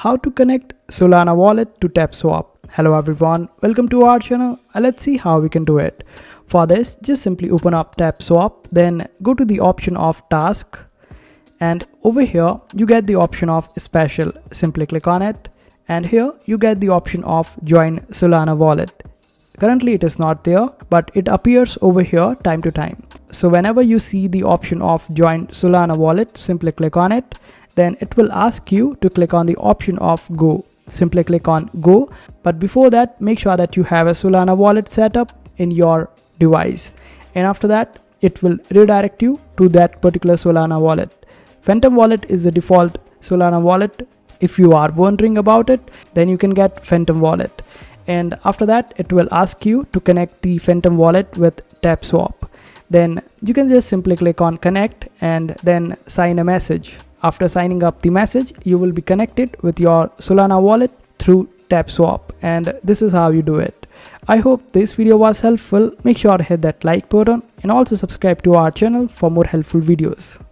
How to connect Solana wallet to TapSwap. Hello everyone, welcome to our channel. Let's see how we can do it. For this, just simply open up TapSwap, then go to the option of task, and over here you get the option of special. Simply click on it, and here you get the option of join Solana wallet. Currently it is not there, but it appears over here time to time. So whenever you see the option of join Solana wallet, simply click on it. Then it will ask you to click on the option of go. Simply click on go, but before that make sure that you have a Solana wallet set up in your device, and after that it will redirect you to that particular Solana wallet. Phantom wallet is the default Solana wallet. If you are wondering about it, then you can get Phantom wallet, and after that it will ask you to connect the Phantom wallet with TapSwap. Then you can just simply click on connect and then sign a message. After signing up the message, you will be connected with your Solana wallet through TapSwap, and this is how you do it. I hope this video was helpful. Make sure to hit that like button and also subscribe to our channel for more helpful videos.